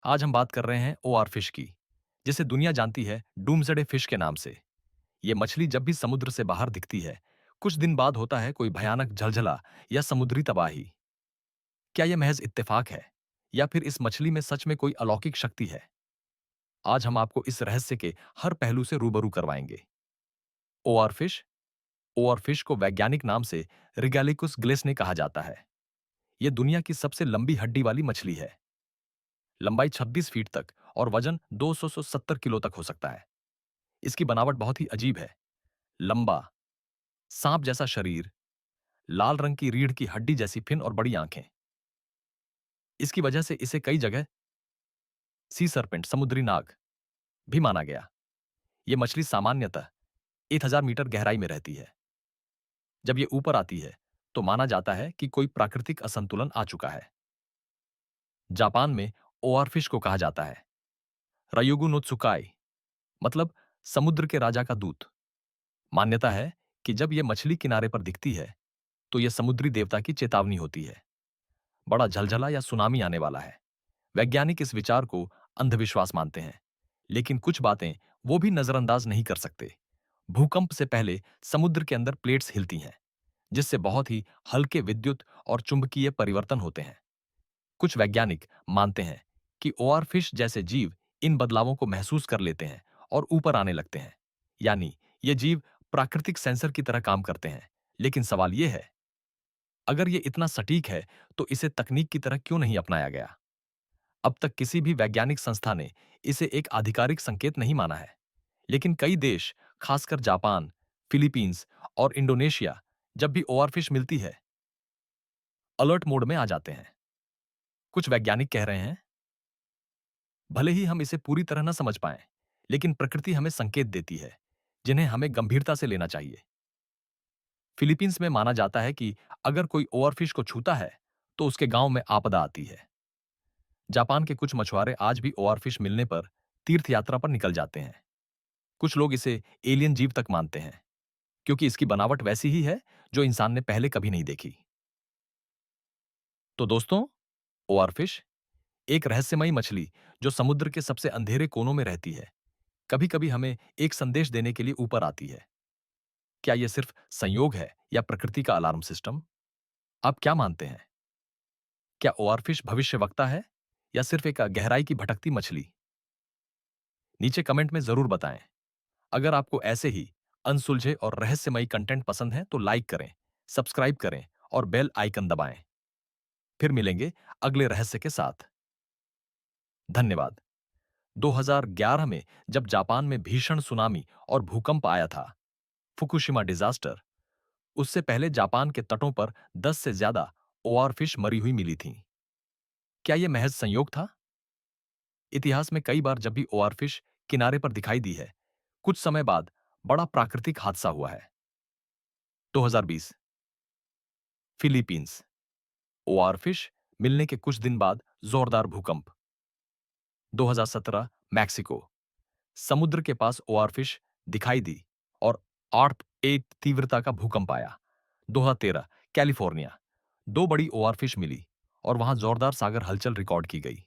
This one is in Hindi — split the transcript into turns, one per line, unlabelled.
आज हम बात कर रहे हैं ओआर फिश की, जिसे दुनिया जानती है डूम्सडे फिश के नाम से। ये मछली जब भी समुद्र से बाहर दिखती है, कुछ दिन बाद होता है कोई भयानक झलझला या समुद्री तबाही। क्या यह महज इत्तेफाक है, या फिर इस मछली में सच में कोई अलौकिक शक्ति है? आज हम आपको इस रहस्य के हर पहलू से रूबरू करवाएंगे। OR fish. ओआर फिश को वैज्ञानिक नाम से रिगैलिकुस ग्लेसने कहा जाता है। यह दुनिया की सबसे लंबी हड्डी वाली मछली है। लंबाई 26 फीट तक और वजन 270 किलो तक हो सकता है। इसकी बनावट बहुत ही अजीब है। लंबा, सांप जैसा शरीर, लाल रंग की रीढ़ की हड्डी जैसी फिन और बड़ी आंखें। इसकी वजह से इसे कई जगह सी सरपेंट, समुद्री नाग भी माना गया। यह मछली सामान्यतः 1000 मीटर गहराई में रहती है। जब यह ऊपर आती है तो माना जाता है कि कोई प्राकृतिक असंतुलन आ चुका है। जापान में ओआरफिश को कहा जाता है रयुगु नो त्सुकाई, मतलब समुद्र के राजा का दूत। मान्यता है कि जब यह मछली किनारे पर दिखती है तो यह समुद्री देवता की चेतावनी होती है। बड़ा झलझला या सुनामी आने वाला है। वैज्ञानिक इस विचार को अंधविश्वास मानते हैं, लेकिन कुछ बातें वो भी नजरअंदाज नहीं कर सकते। भूकंप से पहले समुद्र के अंदर प्लेट्स हिलती हैं, जिससे बहुत ही हल्के विद्युत और चुंबकीय परिवर्तन होते हैं। कुछ वैज्ञानिक मानते हैं कि ओआर फिश जैसे जीव इन बदलावों को महसूस कर लेते हैं और ऊपर आने लगते हैं। यानी ये जीव प्राकृतिक सेंसर की तरह काम करते हैं। लेकिन सवाल यह है, अगर ये इतना सटीक है तो इसे तकनीक की तरह क्यों नहीं अपनाया गया? अब तक किसी भी वैज्ञानिक संस्था ने इसे एक आधिकारिक संकेत नहीं माना है। लेकिन कई देश, खासकर जापान, फिलीपींस और इंडोनेशिया, जब भी ओआरफिश मिलती है, अलर्ट मोड में आ जाते हैं। कुछ वैज्ञानिक कह रहे हैं, भले ही हम इसे पूरी तरह न समझ पाएं, लेकिन प्रकृति हमें संकेत देती है, जिन्हें हमें गंभीरता से लेना चाहिए। फिलीपींस में माना जाता है कि अगर कोई ओवरफिश को छूता है, तो उसके गांव में आपदा आती है। जापान के कुछ मछुआरे आज भी ओवरफिश मिलने पर तीर्थ यात्रा पर निकल जाते हैं। कुछ लोग इसे एलियन जीव तक मानते हैं, क्योंकि इसकी बनावट वैसी ही है जो इंसान ने पहले कभी नहीं देखी। तो दोस्तों, ओवरफिश एक रहस्यमयी मछली जो समुद्र के सबसे अंधेरे कोनों में रहती है, कभी कभी हमें एक संदेश देने के लिए ऊपर आती है। क्या यह सिर्फ संयोग है या प्रकृति का अलार्म सिस्टम? आप क्या मानते हैं? क्या ओआरफिश भविष्यवक्ता है या सिर्फ एक गहराई की भटकती मछली? नीचे कमेंट में जरूर बताएं। अगर आपको ऐसे ही अनसुलझे और रहस्यमयी कंटेंट पसंद है तो लाइक करें, सब्सक्राइब करें और बेल आइकन दबाएं। फिर मिलेंगे अगले रहस्य के साथ। धन्यवाद। 2011 में जब जापान में भीषण सुनामी और भूकंप आया था, फुकुशिमा डिजास्टर, उससे पहले जापान के तटों पर 10 से ज्यादा ओआरफिश मरी हुई मिली थीं। क्या यह महज संयोग था? इतिहास में कई बार जब भी ओआरफिश किनारे पर दिखाई दी है, कुछ समय बाद बड़ा प्राकृतिक हादसा हुआ है। 2020 फिलीपींस, ओआरफिश मिलने के कुछ दिन बाद जोरदार भूकंप। 2017 मैक्सिको, समुद्र के पास ओआरफिश दिखाई दी और 8.8 तीव्रता का भूकंप आया। 2013 कैलिफोर्निया, दो बड़ी ओआरफिश मिली और वहां जोरदार सागर हलचल रिकॉर्ड की गई।